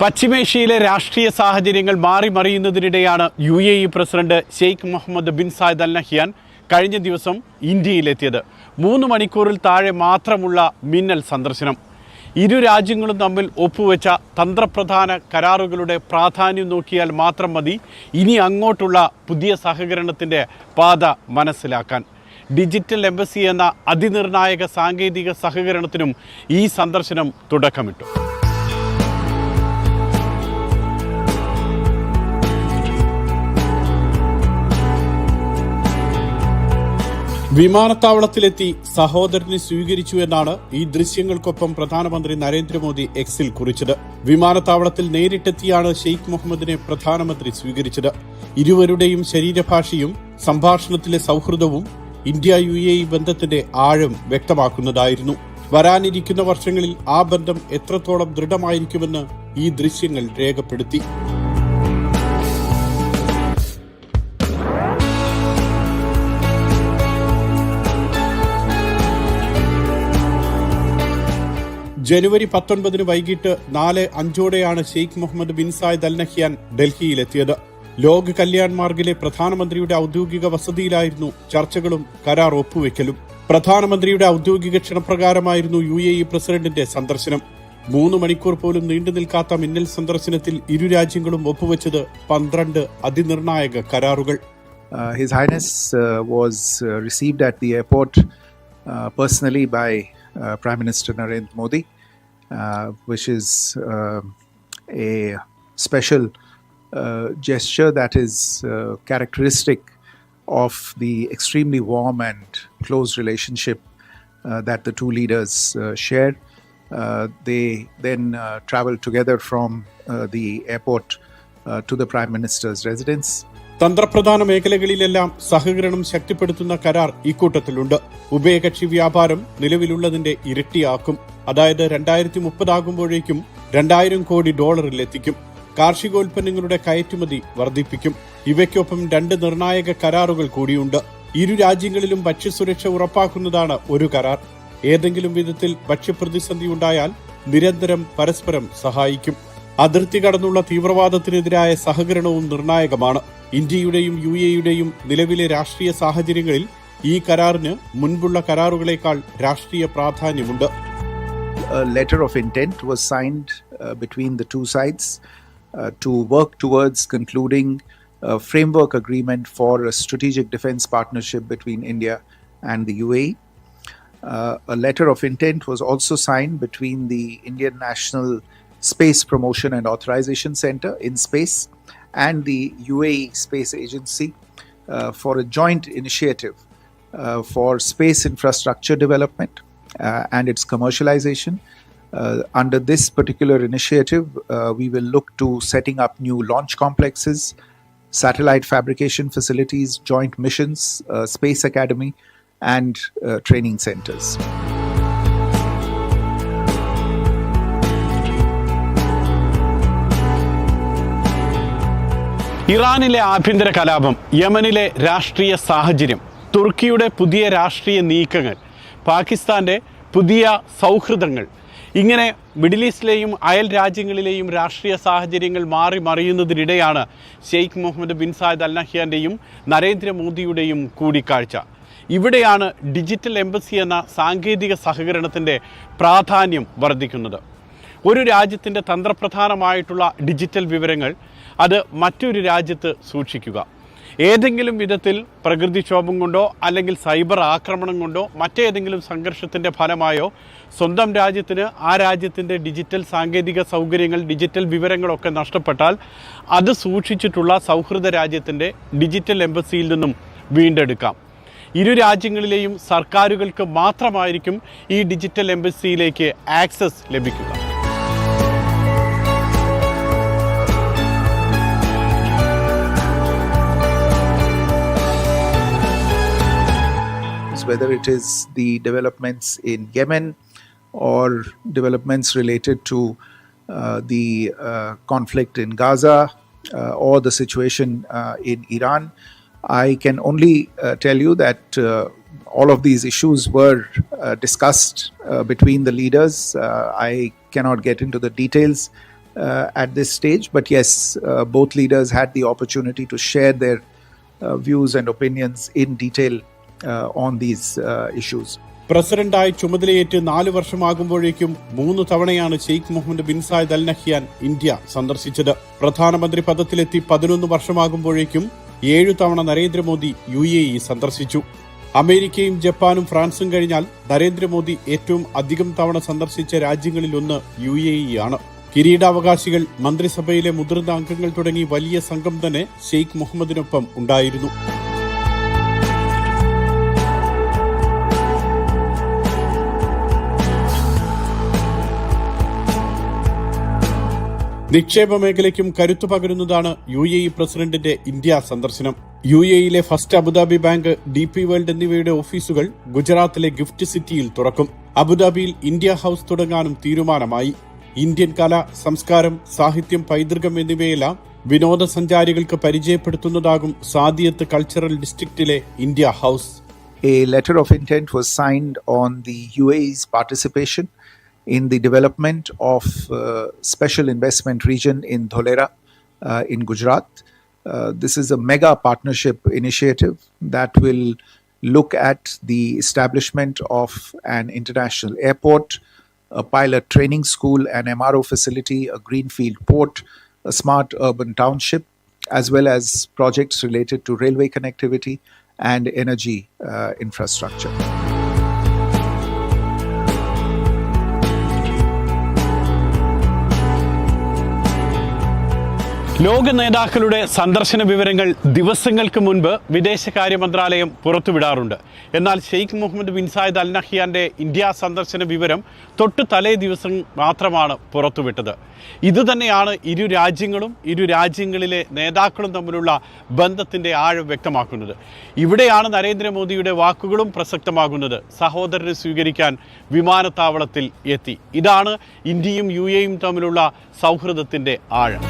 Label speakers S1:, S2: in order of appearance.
S1: പശ്ചിമേഷ്യയിലെ രാഷ്ട്രീയ സാഹചര്യങ്ങൾ മാറിമറിയുന്നതിനിടെയാണ് UAE president Sheikh Muhammad bin Zayed Al Nahyan കഴിഞ്ഞ ദിവസം ഇന്ത്യയിലെത്തിയത്. 3 മണിക്കൂറിൽ താഴെ മാത്രമുള്ള മിന്നൽ സന്ദർശനം. ഇരു രാജ്യങ്ങളും തമ്മിൽ ഒപ്പുവെച്ച തന്ത്രപ്രധാന കരാറുകളുടെ പ്രാധാന്യം നോക്കിയാൽ മാത്രം മതി ഇനി അങ്ങോട്ടുള്ള പുതിയ സഹകരണത്തിൻ്റെ പാത മനസ്സിലാക്കാൻ. ഡിജിറ്റൽ എംബസി എന്ന അതിനിർണായക സാങ്കേതിക സഹകരണത്തിനും ഈ സന്ദർശനം തുടക്കമിട്ടു. വിമാനത്താവളത്തിലെത്തി സഹോദരനെ സ്വീകരിച്ചു എന്നാണ് ഈ ദൃശ്യങ്ങൾക്കൊപ്പം പ്രധാനമന്ത്രി നരേന്ദ്രമോദി എക്സിൽ കുറിച്ചത്. വിമാനത്താവളത്തിൽ നേരിട്ടെത്തിയാണ് ഷെയ്ഖ് മുഹമ്മദിനെ പ്രധാനമന്ത്രി സ്വീകരിച്ചത്. ഇരുവരുടെയും ശരീരഭാഷയും സംഭാഷണത്തിലെ സൗഹൃദവും ഇന്ത്യ UAE ബന്ധത്തിന്റെ ആഴം വ്യക്തമാക്കുന്നതായിരുന്നു. വരാനിരിക്കുന്ന വർഷങ്ങളിൽ ആ ബന്ധം എത്രത്തോളം ദൃഢമായിരിക്കുമെന്ന് ഈ ദൃശ്യങ്ങൾ രേഖപ്പെടുത്തി. ജനുവരി 19 വൈകിട്ട് 4:05 Sheikh Muhammad bin Zayed Al Nahyan ഡൽഹിയിലെത്തിയത്. ലോക് കല്യാൺ മാർഗിലെ പ്രധാനമന്ത്രിയുടെ ഔദ്യോഗിക വസതിയിലായിരുന്നു ചർച്ചകളും കരാർ ഒപ്പുവെക്കലും. പ്രധാനമന്ത്രിയുടെ ഔദ്യോഗിക ക്ഷണപ്രകാരമായിരുന്നു UAE പ്രസിഡന്റിന്റെ സന്ദർശനം. 3 മണിക്കൂർ പോലും നീണ്ടു നിൽക്കാത്ത മിന്നൽ സന്ദർശനത്തിൽ ഇരു രാജ്യങ്ങളും ഒപ്പുവെച്ചത് 12 അതിനിർണായക കരാറുകൾ.
S2: His Highness was received at the airport personally by Prime Minister Narendra Modi, which is a special gesture that is characteristic of the extremely warm and close relationship that the two leaders share. They then traveled together from the airport to the Prime Minister's residence.
S1: തന്ത്രപ്രധാന മേഖലകളിലെല്ലാം സഹകരണം ശക്തിപ്പെടുത്തുന്ന കരാർ ഇക്കൂട്ടത്തിലുണ്ട്. ഉഭയകക്ഷി വ്യാപാരം നിലവിലുള്ളതിന്റെ ഇരട്ടിയാക്കും. അതായത് 2030 ആകുമ്പോഴേക്കും $2,000 കോടി എത്തിക്കും. കാർഷികോൽപ്പന്നങ്ങളുടെ കയറ്റുമതി വർദ്ധിപ്പിക്കും. ഇവയ്ക്കൊപ്പം 2 നിർണായക കരാറുകൾ കൂടിയുണ്ട്. ഇരു രാജ്യങ്ങളിലും ഭക്ഷ്യസുരക്ഷ ഉറപ്പാക്കുന്നതാണ് ഒരു കരാർ. ഏതെങ്കിലും വിധത്തിൽ ഭക്ഷ്യപ്രതിസന്ധി ഉണ്ടായാൽ നിരന്തരം പരസ്പരം സഹായിക്കും. അതിർത്തി കടന്നുള്ള തീവ്രവാദത്തിനെതിരായ സഹകരണവും നിർണായകമാണ്. ഇന്ത്യയുടെയും UAEയുടെയും നിലവിലെ രാഷ്ട്രീയ സാഹചര്യങ്ങളിൽ ഈ കരാറിന് മുൻപുള്ള കരാറുകളേക്കാൾ രാഷ്ട്രീയ പ്രാധാന്യമുണ്ട്.
S2: A letter of intent was signed between the two sides to work towards concluding a framework agreement for a strategic defense partnership between India and the UAE. A letter of intent was also signed between the Indian National Space Promotion and Authorization Center in Space and the UAE Space Agency for a joint initiative for space infrastructure development and its commercialization. Under this particular initiative, we will look to setting up new launch complexes, satellite fabrication facilities, joint missions, space academy, and training centers.
S1: ഇറാനിലെ ആഭ്യന്തര കലാപം, യമനിലെ രാഷ്ട്രീയ സാഹചര്യം, തുർക്കിയുടെ പുതിയ രാഷ്ട്രീയ നീക്കങ്ങൾ, പാകിസ്ഥാന്റെ പുതിയ സൗഹൃദങ്ങൾ, ഇങ്ങനെ മിഡിൽ ഈസ്റ്റിലെയും അയൽ രാജ്യങ്ങളിലെയും രാഷ്ട്രീയ സാഹചര്യങ്ങൾ മാറിമറിയുന്നതിനിടെയാണ് Sheikh Muhammad bin Zayed Al നഹ്യാന്റെയും നരേന്ദ്രമോദിയുടെയും കൂടിക്കാഴ്ച. ഇവിടെയാണ് ഡിജിറ്റൽ എംബസി എന്ന സാങ്കേതിക സഹകരണത്തിൻ്റെ പ്രാധാന്യം വർദ്ധിക്കുന്നത്. ഒരു രാജ്യത്തിൻ്റെ തന്ത്രപ്രധാനമായിട്ടുള്ള ഡിജിറ്റൽ വിവരങ്ങൾ അത് മറ്റൊരു രാജ്യത്ത് സൂക്ഷിക്കുക. ഏതെങ്കിലും വിധത്തിൽ പ്രകൃതിക്ഷോഭം കൊണ്ടോ അല്ലെങ്കിൽ സൈബർ ആക്രമണം കൊണ്ടോ മറ്റേതെങ്കിലും സംഘർഷത്തിൻ്റെ ഫലമായോ സ്വന്തം രാജ്യത്തിന് ആ രാജ്യത്തിൻ്റെ ഡിജിറ്റൽ സാങ്കേതിക സൗകര്യങ്ങൾ, ഡിജിറ്റൽ വിവരങ്ങളൊക്കെ നഷ്ടപ്പെട്ടാൽ അത് സൂക്ഷിച്ചിട്ടുള്ള സൗഹൃദ രാജ്യത്തിൻ്റെ ഡിജിറ്റൽ എംബസിയിൽ നിന്നും വീണ്ടെടുക്കാം. ഇരു രാജ്യങ്ങളിലെയും സർക്കാരുകൾക്ക് മാത്രമായിരിക്കും ഈ ഡിജിറ്റൽ എംബസിയിലേക്ക് ആക്സസ് ലഭിക്കുക.
S2: Whether it is the developments in Yemen or developments related to the conflict in Gaza or the situation in Iran, I can only tell you that all of these issues were discussed between the leaders. I cannot get into the details at this stage. But yes, both leaders had the opportunity to share their views and opinions in detail on these issues.
S1: പ്രസിഡന്റായി ചുമതലയേറ്റ് 4 വർഷമാകുമ്പോഴേക്കും 3 തവണയാണ് Sheikh Muhammad bin Zayed Al Nahyan India സന്ദർശിച്ചത്. പ്രധാനമന്ത്രി പദത്തിലെത്തി 11 വർഷമാകുമ്പോഴേക്കും 7 തവണ Narendra Modi UAE സന്ദർശിച്ചു. അമേരിക്കയും ജപ്പാനും ഫ്രാൻസും കഴിഞ്ഞാൽ നരേന്ദ്രമോദി ഏറ്റവും അധികം തവണ സന്ദർശിച്ച രാജ്യങ്ങളിലൊന്ന് UAE ആണ്. കിരീടാവകാശികൾ, മന്ത്രിസഭയിലെ മുതിർന്ന അംഗങ്ങൾ തുടങ്ങി വലിയ സംഘം തന്നെ ഷെയ്ഖ് മുഹമ്മദിനൊപ്പം ഉണ്ടായിരുന്നു. നിക്ഷേപ മേഖലയ്ക്കും കരുത്തു പകരുന്നതാണ് UAE പ്രസിഡന്റിന്റെ ഇന്ത്യ സന്ദർശനം. UAEയിലെ first Abu Dhabi bank, DP world എന്നിവയുടെ ഓഫീസുകൾ ഗുജറാത്തിലെ ഗിഫ്റ്റ് സിറ്റിയിൽ തുറക്കും. അബുദാബിയിൽ ഇന്ത്യ ഹൌസ് തുടങ്ങാനും തീരുമാനമായി. ഇന്ത്യൻ കല, സംസ്കാരം, സാഹിത്യം, പൈതൃകം എന്നിവയെല്ലാം വിനോദസഞ്ചാരികൾക്ക് പരിചയപ്പെടുത്തുന്നതാകും സാദിയത്ത് കൾച്ചറൽ ഡിസ്ട്രിക്റ്റിലെ India house.
S2: A letter of intent was signed on the UAE's participation in the development of special investment region in Dholera in Gujarat. This is a mega partnership initiative that will look at the establishment of an international airport, a pilot training school, an MRO facility, a greenfield port, a smart urban township, as well as projects related to railway connectivity and energy infrastructure.
S1: ലോക നേതാക്കളുടെ സന്ദർശന വിവരങ്ങൾ ദിവസങ്ങൾക്ക് മുൻപ് വിദേശകാര്യ മന്ത്രാലയം പുറത്തുവിടാറുണ്ട്. എന്നാൽ Sheikh Muhammad bin Zayed Al നഹ്യാന്റെ ഇന്ത്യ സന്ദർശന വിവരം തൊട്ട് തലേ ദിവസം മാത്രമാണ് പുറത്തുവിട്ടത്. ഇതുതന്നെയാണ് ഇരു രാജ്യങ്ങളിലെ നേതാക്കളും തമ്മിലുള്ള ബന്ധത്തിൻ്റെ ആഴം വ്യക്തമാക്കുന്നത്. ഇവിടെയാണ് നരേന്ദ്രമോദിയുടെ വാക്കുകളും പ്രസക്തമാകുന്നത്. സഹോദരനെ സ്വീകരിക്കാൻ വിമാനത്താവളത്തിൽ എത്തി. ഇതാണ് ഇന്ത്യയും UAEയും തമ്മിലുള്ള സൗഹൃദത്തിൻ്റെ ആഴം.